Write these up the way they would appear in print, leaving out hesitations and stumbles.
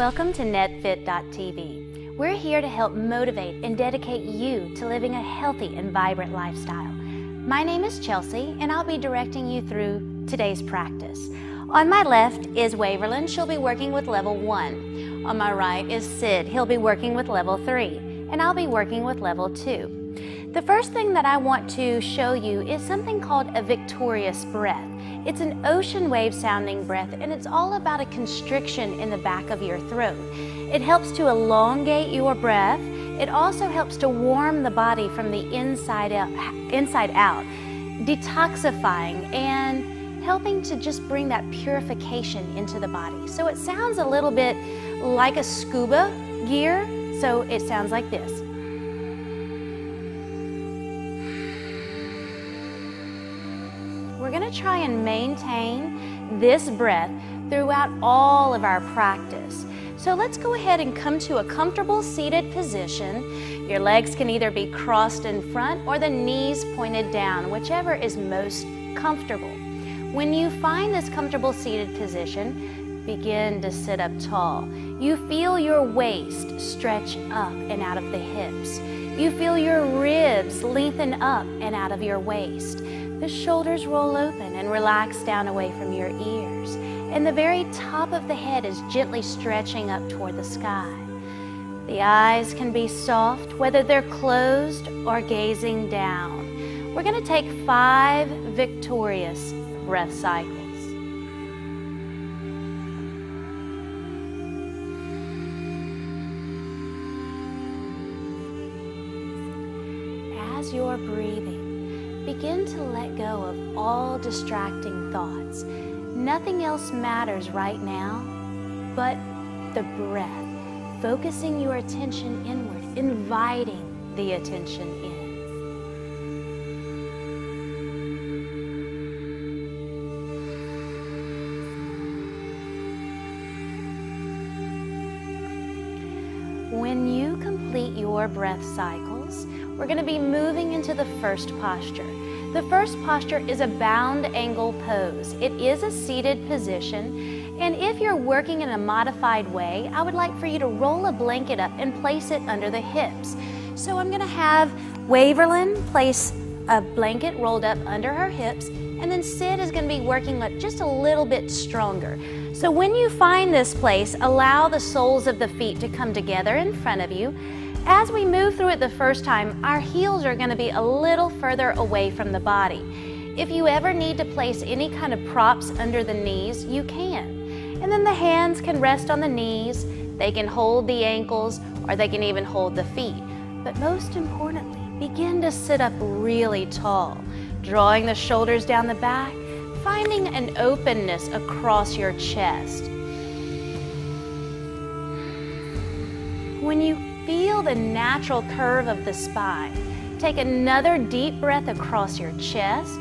Welcome to NetFit.tv. We're here to help motivate and dedicate you to living a healthy and vibrant lifestyle. My name is Chelsea, and I'll be directing you through today's practice. On my left is Waverlin. She'll be working with level 1. On my right is Sid. He'll be working with level 3, and I'll be working with level 2. The first thing that I want to show you is something called a victorious breath. It's an ocean wave sounding breath, and it's all about a constriction in the back of your throat. It helps to elongate your breath. It also helps to warm the body from the inside out, detoxifying and helping to just bring that purification into the body. So it sounds a little bit like a scuba gear, so it sounds like this. We're going to try and maintain this breath throughout all of our practice. So let's go ahead and come to a comfortable seated position. Your legs can either be crossed in front or the knees pointed down, whichever is most comfortable. When you find this comfortable seated position, begin to sit up tall. You feel your waist stretch up and out of the hips. You feel your ribs lengthen up and out of your waist. The shoulders roll open and relax down away from your ears. And the very top of the head is gently stretching up toward the sky. The eyes can be soft, whether they're closed or gazing down. We're going to take 5 victorious breath cycles. As you're breathing, begin to let go of all distracting thoughts. Nothing else matters right now but the breath, focusing your attention inward, inviting the attention in. When you complete your breath cycles, we're going to be moving into the first posture. The first posture is a bound angle pose. It is a seated position, and if you're working in a modified way, I would like for you to roll a blanket up and place it under the hips. So I'm going to have Waverlin place a blanket rolled up under her hips, and then Sid is going to be working just a little bit stronger. So when you find this place, allow the soles of the feet to come together in front of you. As we move through it the first time, our heels are going to be a little further away from the body. If you ever need to place any kind of props under the knees, you can. And then the hands can rest on the knees, they can hold the ankles, or they can even hold the feet. But most importantly, begin to sit up really tall, drawing the shoulders down the back, finding an openness across your chest. When you feel the natural curve of the spine, take another deep breath across your chest.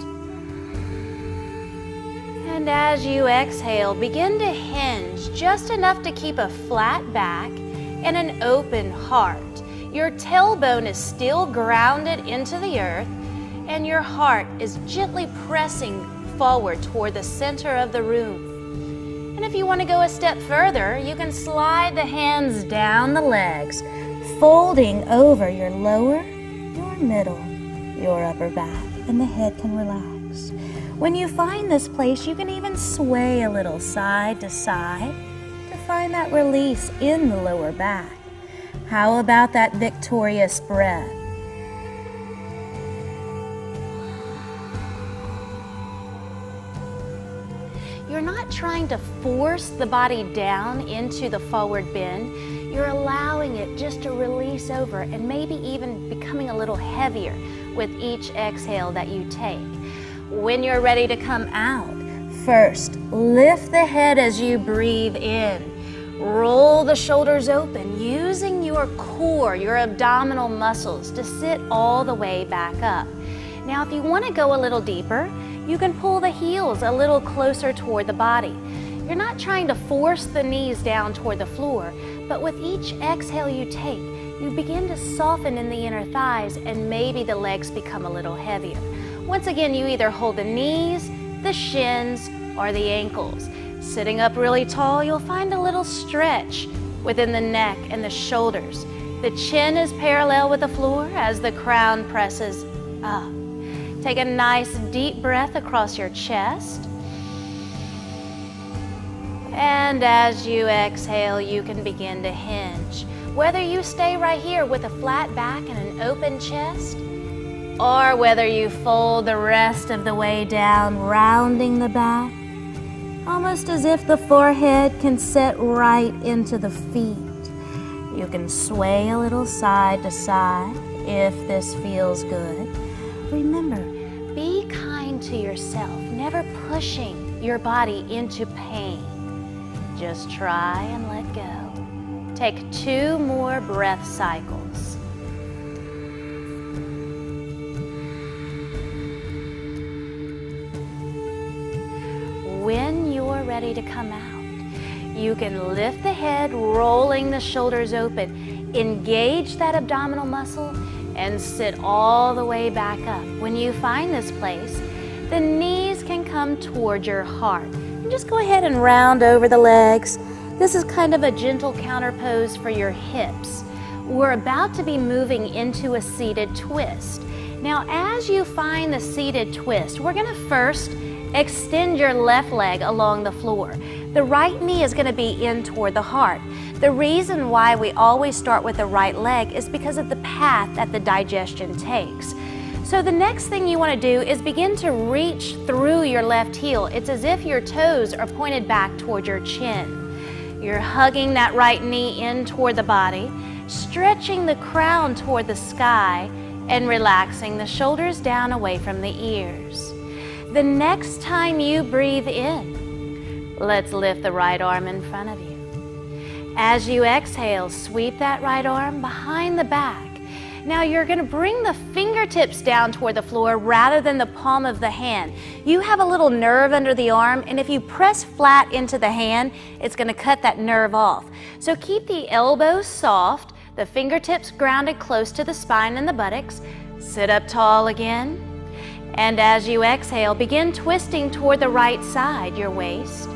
And as you exhale, begin to hinge just enough to keep a flat back and an open heart. Your tailbone is still grounded into the earth, and your heart is gently pressing forward toward the center of the room. And if you want to go a step further, you can slide the hands down the legs, folding over your lower, your middle, your upper back, and the head can relax. When you find this place, you can even sway a little side to side to find that release in the lower back. How about that victorious breath? You're not trying to force the body down into the forward bend. You're allowing it just to release over and maybe even becoming a little heavier with each exhale that you take. When you're ready to come out, first, lift the head as you breathe in. Roll the shoulders open, using your core, your abdominal muscles to sit all the way back up. Now, if you want to go a little deeper, you can pull the heels a little closer toward the body. You're not trying to force the knees down toward the floor, but with each exhale you take, you begin to soften in the inner thighs and maybe the legs become a little heavier. Once again, you either hold the knees, the shins, or the ankles. Sitting up really tall, you'll find a little stretch within the neck and the shoulders. The chin is parallel with the floor as the crown presses up. Take a nice deep breath across your chest. And as you exhale, you can begin to hinge. Whether you stay right here with a flat back and an open chest, or whether you fold the rest of the way down, rounding the back, almost as if the forehead can set right into the feet. You can sway a little side to side if this feels good. Remember, be kind to yourself, never pushing your body into pain. Just try and let go. Take 2 more breath cycles. When you're ready to come out, you can lift the head, rolling the shoulders open. Engage that abdominal muscle and sit all the way back up. When you find this place, the knees can come toward your heart. And just go ahead and round over the legs. This is kind of a gentle counter pose for your hips. We're about to be moving into a seated twist. Now, as you find the seated twist, we're going to first extend your left leg along the floor. The right knee is going to be in toward the heart. The reason why we always start with the right leg is because of the path that the digestion takes. So the next thing you want to do is begin to reach through your left heel. It's as if your toes are pointed back toward your chin. You're hugging that right knee in toward the body, stretching the crown toward the sky, and relaxing the shoulders down away from the ears. The next time you breathe in, let's lift the right arm in front of you. As you exhale, sweep that right arm behind the back. Now you're going to bring the fingertips down toward the floor rather than the palm of the hand. You have a little nerve under the arm, and if you press flat into the hand, it's going to cut that nerve off. So keep the elbows soft, the fingertips grounded close to the spine and the buttocks. Sit up tall again. And as you exhale, begin twisting toward the right side, your waist,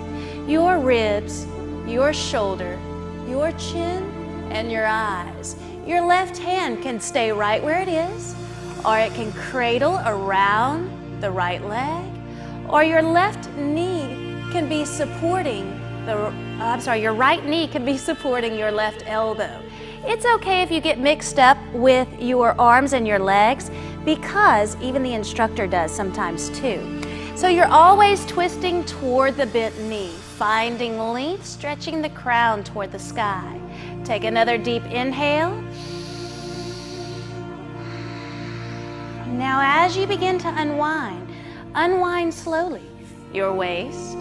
your ribs, your shoulder, your chin, and your eyes. Your left hand can stay right where it is, or it can cradle around the right leg, or your left knee can be supporting your right knee can be supporting your left elbow. It's okay if you get mixed up with your arms and your legs, because even the instructor does sometimes too. So you're always twisting toward the bent knee, finding length, stretching the crown toward the sky. Take another deep inhale. Now as you begin to unwind slowly your waist,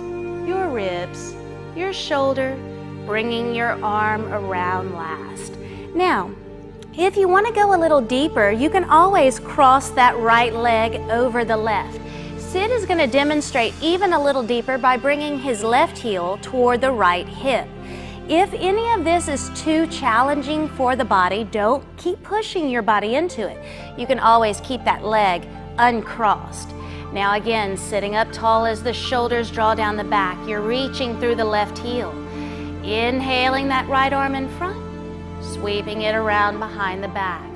your ribs, your shoulder, bringing your arm around last. Now, if you want to go a little deeper, you can always cross that right leg over the left. Sid is going to demonstrate even a little deeper by bringing his left heel toward the right hip. If any of this is too challenging for the body, don't keep pushing your body into it. You can always keep that leg uncrossed. Now again, sitting up tall as the shoulders draw down the back, you're reaching through the left heel. Inhaling that right arm in front, sweeping it around behind the back.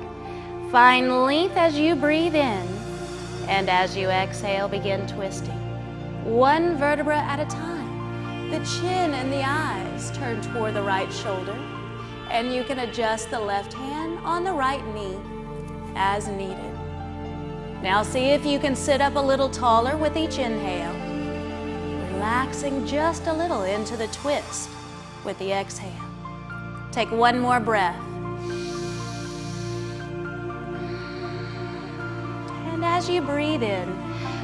Find length as you breathe in, and as you exhale, begin twisting. One vertebra at a time. The chin and the eyes turn toward the right shoulder, and you can adjust the left hand on the right knee as needed. Now see if you can sit up a little taller with each inhale, relaxing just a little into the twist with the exhale. Take one more breath. And as you breathe in,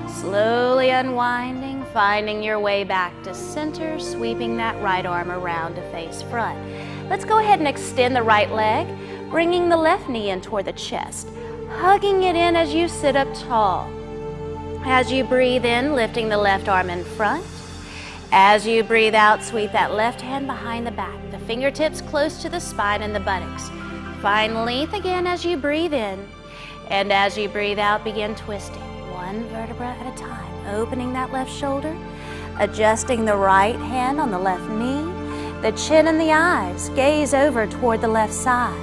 slowly unwinding, finding your way back to center, sweeping that right arm around to face front. Let's go ahead and extend the right leg, bringing the left knee in toward the chest, hugging it in as you sit up tall. As you breathe in, lifting the left arm in front. As you breathe out, sweep that left hand behind the back, the fingertips close to the spine and the buttocks. Find length again as you breathe in, and as you breathe out, begin twisting. One vertebra at a time, opening that left shoulder, adjusting the right hand on the left knee, The chin and the eyes gaze over toward the left side.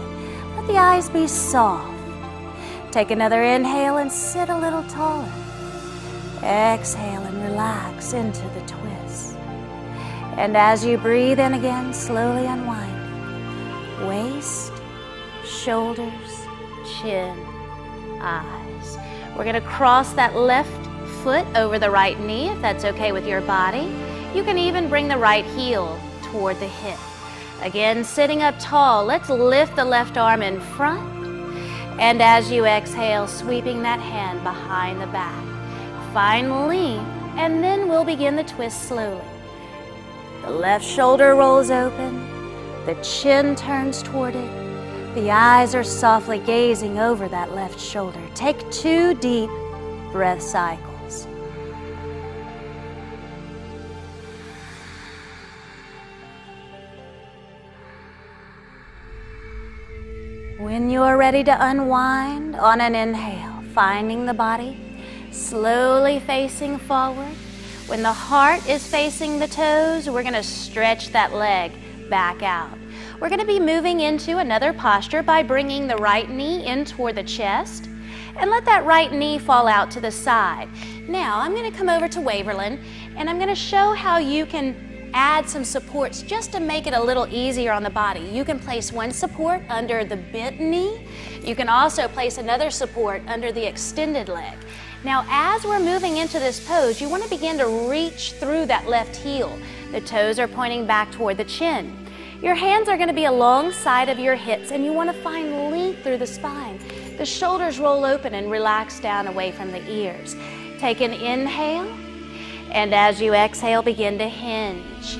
Let the eyes be soft. Take another inhale and sit a little taller. Exhale and relax into the twist. And as you breathe in again, slowly unwinding. Waist, shoulders, chin, eyes. We're going to cross that left foot over the right knee if that's okay with your body. You can even bring the right heel toward the hip. Again, sitting up tall, let's lift the left arm in front. And as you exhale, sweeping that hand behind the back. Find length, and then we'll begin the twist slowly. The left shoulder rolls open. The chin turns toward it. The eyes are softly gazing over that left shoulder. Take 2 deep breath cycles. When you're ready to unwind, on an inhale, finding the body, slowly facing forward. When the heart is facing the toes, we're going to stretch that leg back out. We're going to be moving into another posture by bringing the right knee in toward the chest and let that right knee fall out to the side. Now, I'm going to come over to Waverland and I'm going to show how you can add some supports just to make it a little easier on the body. You can place one support under the bent knee. You can also place another support under the extended leg. Now, as we're moving into this pose, you want to begin to reach through that left heel. The toes are pointing back toward the chin. Your hands are going to be alongside of your hips and you want to find length through the spine. The shoulders roll open and relax down away from the ears. Take an inhale. And as you exhale, begin to hinge.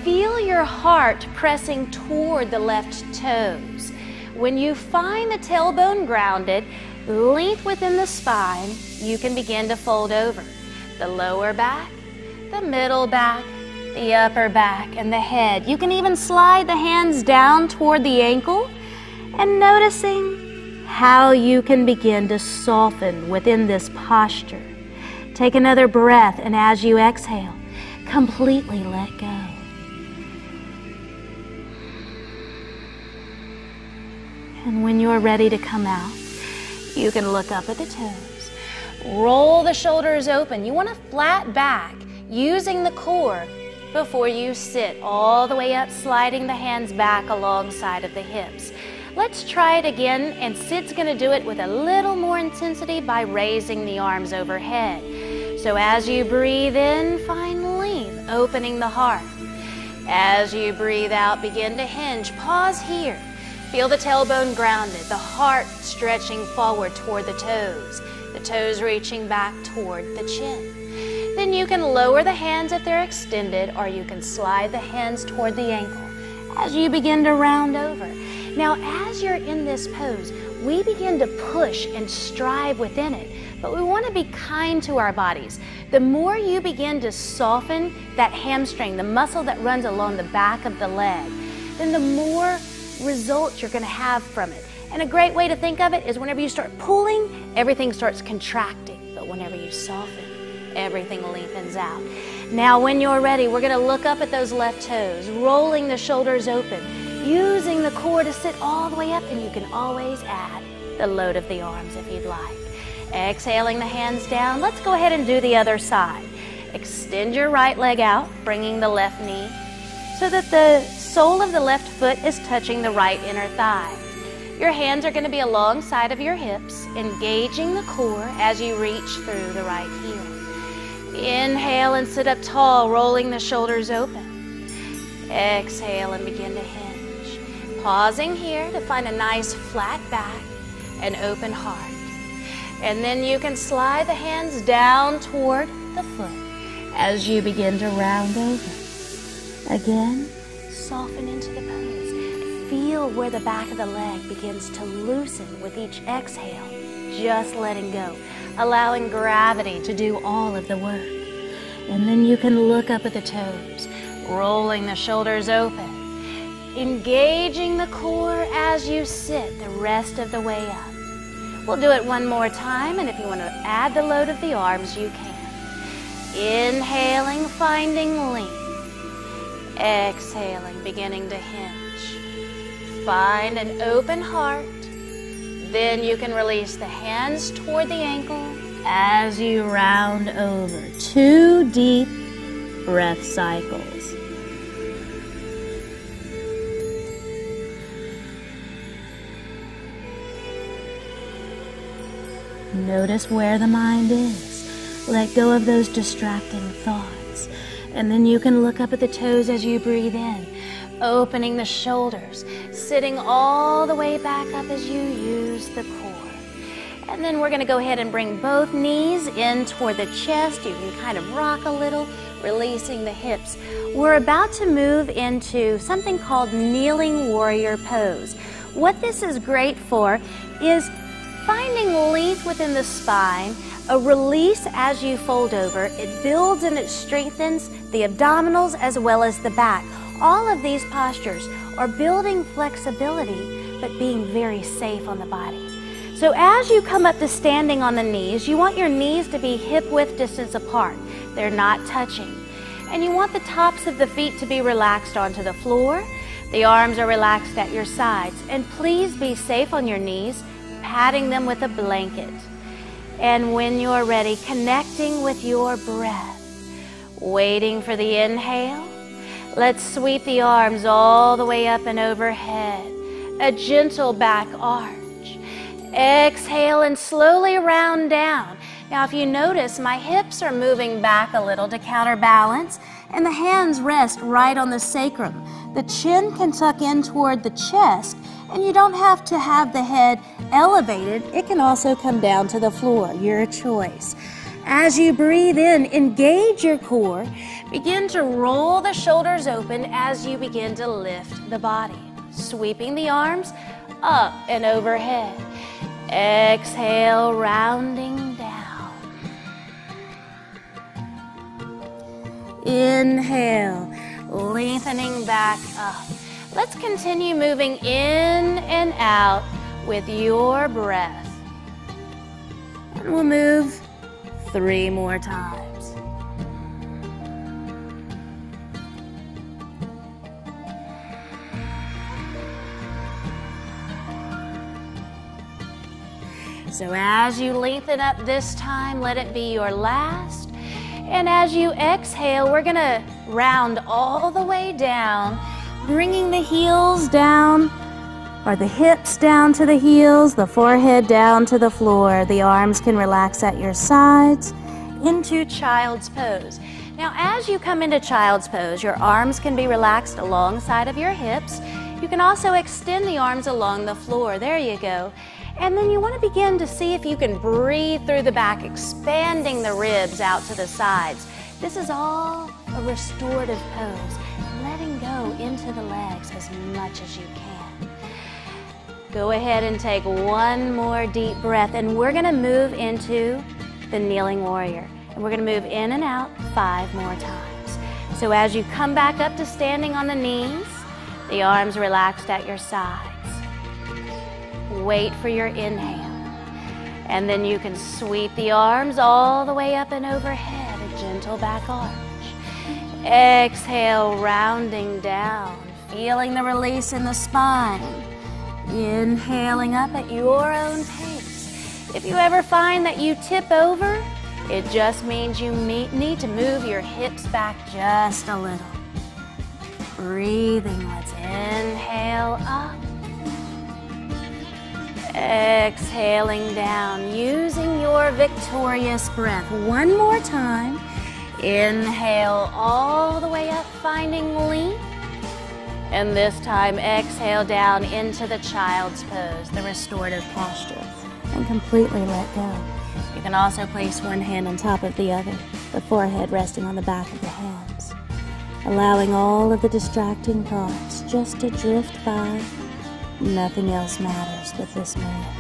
Feel your heart pressing toward the left toes. When you find the tailbone grounded, length within the spine, you can begin to fold over. The lower back, the middle back, the upper back, and the head. You can even slide the hands down toward the ankle and noticing how you can begin to soften within this posture. Take another breath, and as you exhale, completely let go. And when you're ready to come out, you can look up at the toes. Roll the shoulders open. You want to flat back using the core before you sit all the way up, sliding the hands back alongside of the hips. Let's try it again, and Sid's going to do it with a little more intensity by raising the arms overhead. So as you breathe in, find length, opening the heart. As you breathe out, begin to hinge. Pause here. Feel the tailbone grounded, the heart stretching forward toward the toes reaching back toward the chin. Then you can lower the hands if they're extended, or you can slide the hands toward the ankle as you begin to round over. Now, as you're in this pose, we begin to push and strive within it. But we want to be kind to our bodies. The more you begin to soften that hamstring, the muscle that runs along the back of the leg, then the more results you're going to have from it. And a great way to think of it is whenever you start pulling, everything starts contracting. But whenever you soften, everything lengthens out. Now, when you're ready, we're going to look up at those left toes, rolling the shoulders open, using the core to sit all the way up, and you can always add the load of the arms if you'd like. Exhaling the hands down, let's go ahead and do the other side. Extend your right leg out, bringing the left knee so that the sole of the left foot is touching the right inner thigh. Your hands are going to be alongside of your hips, engaging the core as you reach through the right heel. Inhale and sit up tall, rolling the shoulders open. Exhale and begin to hinge. Pausing here to find a nice flat back and open heart. And then you can slide the hands down toward the foot as you begin to round over. Again, soften into the pose. Feel where the back of the leg begins to loosen with each exhale, just letting go, allowing gravity to do all of the work. And then you can look up at the toes, rolling the shoulders open, engaging the core as you sit the rest of the way up. We'll do it one more time, and if you want to add the load of the arms, you can. Inhaling, finding length. Exhaling, beginning to hinge. Find an open heart. Then you can release the hands toward the ankle as you round over. 2 deep breath cycles. Notice where the mind is. Let go of those distracting thoughts. And then you can look up at the toes as you breathe in, opening the shoulders, sitting all the way back up as you use the core. And then we're going to go ahead and bring both knees in toward the chest. You can kind of rock a little, releasing the hips. We're about to move into something called kneeling warrior pose. What this is great for is finding length within the spine, a release as you fold over. It builds and it strengthens the abdominals as well as the back. All of these postures are building flexibility, but being very safe on the body. So as you come up to standing on the knees, you want your knees to be hip-width distance apart. They're not touching. And you want the tops of the feet to be relaxed onto the floor. The arms are relaxed at your sides. And please be safe on your knees, patting them with a blanket. And when you're ready, connecting with your breath, waiting for the inhale. Let's sweep the arms all the way up and overhead. A gentle back arch. Exhale and slowly round down. Now if you notice, my hips are moving back a little to counterbalance, and the hands rest right on the sacrum. The chin can tuck in toward the chest, and you don't have to have the head elevated. It can also come down to the floor, your choice. As you breathe in, engage your core. Begin to roll the shoulders open as you begin to lift the body. Sweeping the arms up and overhead. Exhale, rounding down. Inhale, lengthening back up. Let's continue moving in and out with your breath. And we'll move 3 more times. So as you lengthen up this time, let it be your last. And as you exhale, we're going to round all the way down, bringing the heels down, or the hips down to the heels, the forehead down to the floor. The arms can relax at your sides into child's pose. Now, as you come into child's pose, your arms can be relaxed alongside of your hips. You can also extend the arms along the floor. There you go. And then you want to begin to see if you can breathe through the back, expanding the ribs out to the sides. This is all a restorative pose, letting go into the legs as much as you can. Go ahead and take 1 more deep breath, and we're going to move into the kneeling warrior. And we're going to move in and out 5 more times. So as you come back up to standing on the knees, the arms relaxed at your sides. Wait for your inhale. And then you can sweep the arms all the way up and overhead, a gentle back arch. Exhale, rounding down, feeling the release in the spine. Inhaling up at your own pace. If you ever find that you tip over, it just means you need to move your hips back just a little. Breathing, let's inhale up. Exhaling down, using your victorious breath. 1 more time. Inhale all the way up, finding length. And this time, exhale down into the child's pose, the restorative posture, and completely let go. You can also place one hand on top of the other, the forehead resting on the back of the hands, allowing all of the distracting thoughts just to drift by. Nothing else matters but this moment.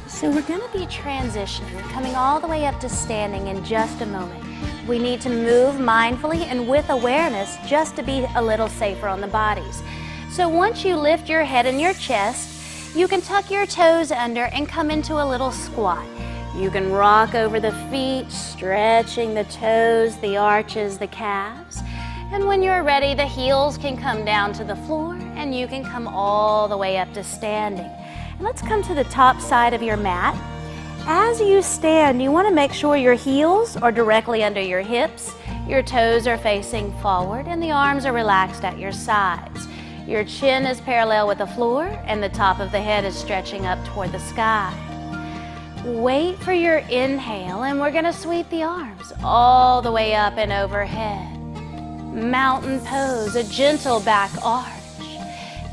So we're going to be transitioning, coming all the way up to standing in just a moment. We need to move mindfully and with awareness just to be a little safer on the bodies. So once you lift your head and your chest, you can tuck your toes under and come into a little squat. You can rock over the feet, stretching the toes, the arches, the calves. And when you're ready, the heels can come down to the floor and you can come all the way up to standing. And let's come to the top side of your mat. As you stand, you want to make sure your heels are directly under your hips, your toes are facing forward, and the arms are relaxed at your sides. Your chin is parallel with the floor and the top of the head is stretching up toward the sky. Wait for your inhale and we're going to sweep the arms all the way up and overhead. Mountain pose, a gentle back arch.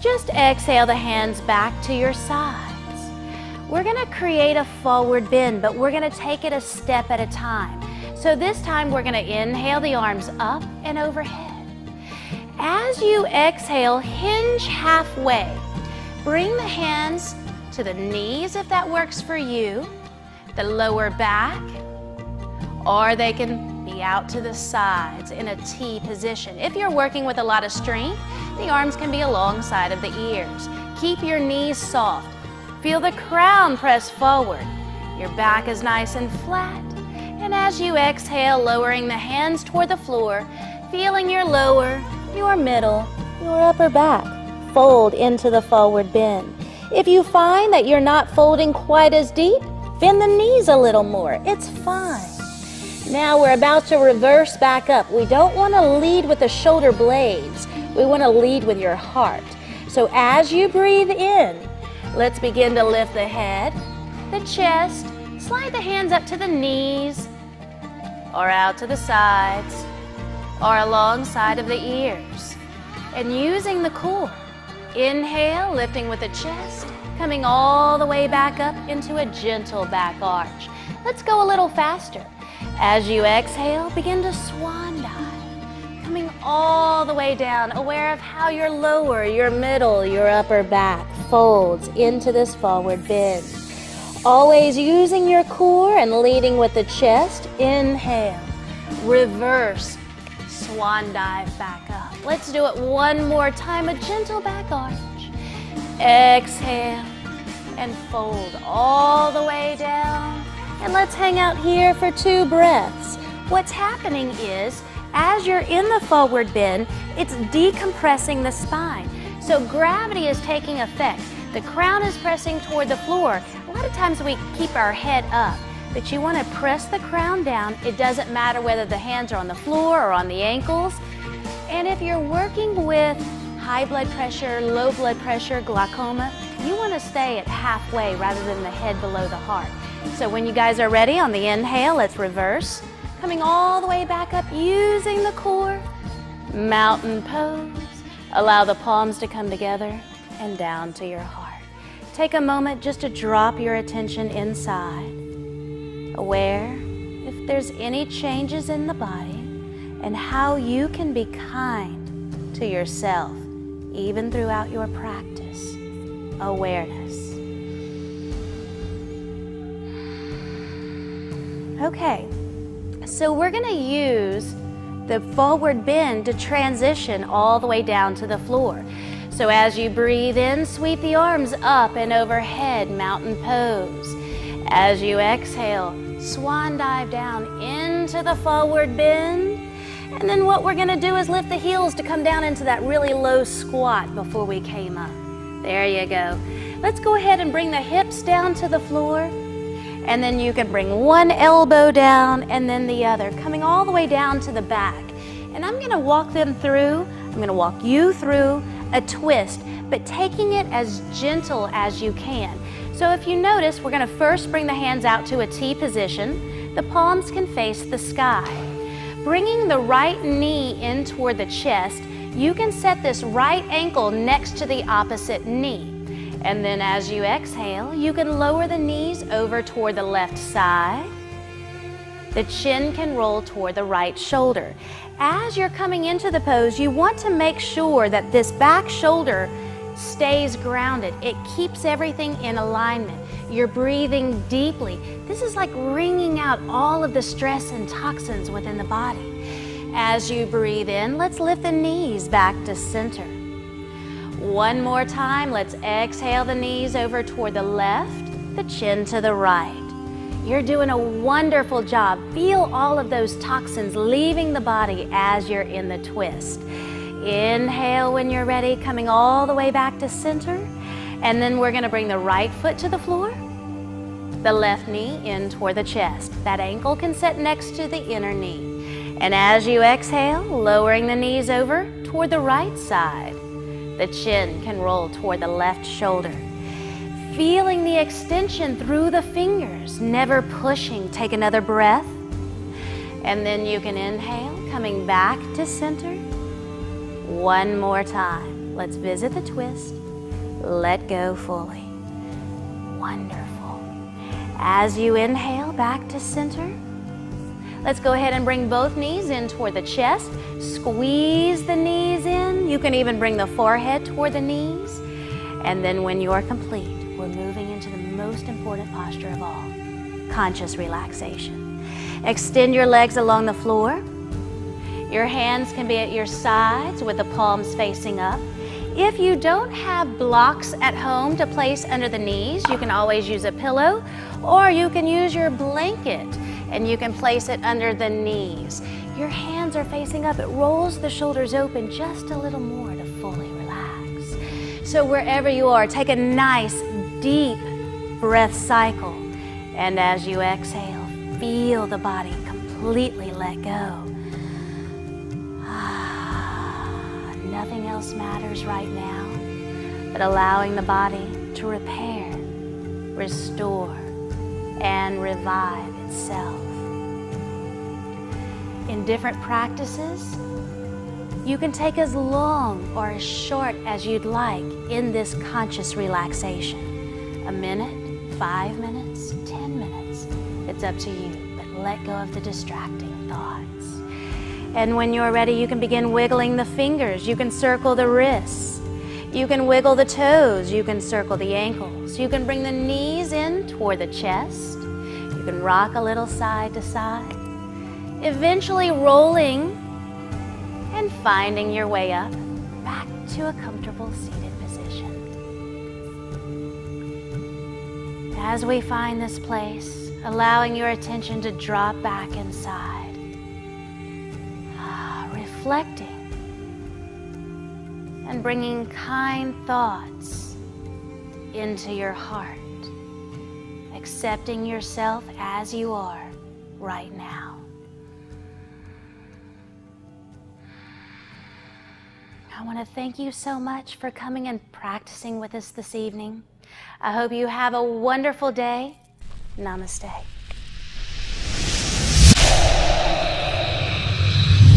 Just exhale the hands back to your sides. We're going to create a forward bend, but we're going to take it a step at a time. So this time we're going to inhale the arms up and overhead. As you exhale, hinge halfway. Bring the hands to the knees if that works for you, the lower back, or they can be out to the sides in a T position. If you're working with a lot of strength, the arms can be alongside of the ears. Keep your knees soft. Feel the crown press forward. Your back is nice and flat. And as you exhale, lowering the hands toward the floor, feeling your lower, your middle, your upper back fold into the forward bend. If you find that you're not folding quite as deep, bend the knees a little more. It's fine. Now we're about to reverse back up. We don't want to lead with the shoulder blades. We want to lead with your heart. So as you breathe in, let's begin to lift the head, the chest, slide the hands up to the knees, or out to the sides, or alongside of the ears. And using the core, inhale, lifting with the chest, coming all the way back up into a gentle back arch. Let's go a little faster. As you exhale, begin to swan dive, coming all the way down, aware of how your lower, your middle, your upper back folds into this forward bend. Always using your core and leading with the chest. Inhale, reverse, swan dive back up. Let's do it one more time, a gentle back arch. Exhale and fold all the way down. And let's hang out here for 2 breaths. What's happening is, as you're in the forward bend, it's decompressing the spine. So gravity is taking effect. The crown is pressing toward the floor. A lot of times we keep our head up, but you want to press the crown down. It doesn't matter whether the hands are on the floor or on the ankles. And if you're working with high blood pressure, low blood pressure, glaucoma, you want to stay at halfway rather than the head below the heart. So when you guys are ready, on the inhale, let's reverse. Coming all the way back up, using the core. Mountain pose. Allow the palms to come together and down to your heart. Take a moment just to drop your attention inside. Aware if there's any changes in the body and how you can be kind to yourself, even throughout your practice. Awareness. Okay, so we're going to use the forward bend to transition all the way down to the floor. So as you breathe in, sweep the arms up and overhead, mountain pose. As you exhale, swan dive down into the forward bend. And then what we're going to do is lift the heels to come down into that really low squat before we came up. There you go. Let's go ahead and bring the hips down to the floor. And then you can bring one elbow down and then the other, coming all the way down to the back. And I'm going to walk them through, I'm going to walk you through a twist, but taking it as gentle as you can. So if you notice, we're going to first bring the hands out to a T position. The palms can face the sky. Bringing the right knee in toward the chest, you can set this right ankle next to the opposite knee. And then as you exhale, you can lower the knees over toward the left side. The chin can roll toward the right shoulder. As you're coming into the pose, you want to make sure that this back shoulder stays grounded. It keeps everything in alignment. You're breathing deeply. This is like wringing out all of the stress and toxins within the body. As you breathe in, let's lift the knees back to center. One more time, let's exhale the knees over toward the left, the chin to the right. You're doing a wonderful job. Feel all of those toxins leaving the body as you're in the twist. Inhale when you're ready, coming all the way back to center. And then we're gonna bring the right foot to the floor, the left knee in toward the chest. That ankle can sit next to the inner knee. And as you exhale, lowering the knees over toward the right side. The chin can roll toward the left shoulder. Feeling the extension through the fingers, never pushing. Take another breath. And then you can inhale, coming back to center. One more time. Let's visit the twist. Let go fully. Wonderful. As you inhale back to center, let's go ahead and bring both knees in toward the chest. Squeeze the knees in. You can even bring the forehead toward the knees. And then when you're complete, we're moving into the most important posture of all, conscious relaxation. Extend your legs along the floor. Your hands can be at your sides with the palms facing up. If you don't have blocks at home to place under the knees, you can always use a pillow, or you can use your blanket and you can place it under the knees. Your hands are facing up. It rolls the shoulders open just a little more to fully relax. So wherever you are, take a nice deep breath cycle. And as you exhale, feel the body completely let go. Nothing else matters right now but allowing the body to repair, restore, and revive itself. In different practices, you can take as long or as short as you'd like in this conscious relaxation. A minute, 5 minutes, 10 minutes. It's up to you, but let go of the distracting thoughts. And when you're ready, you can begin wiggling the fingers. You can circle the wrists. You can wiggle the toes. You can circle the ankles. You can bring the knees in toward the chest. You can rock a little side to side. Eventually rolling and finding your way up back to a comfortable seated position. As we find this place, allowing your attention to drop back inside. Reflecting and bringing kind thoughts into your heart, accepting yourself as you are right now. I want to thank you so much for coming and practicing with us this evening. I hope you have a wonderful day. Namaste.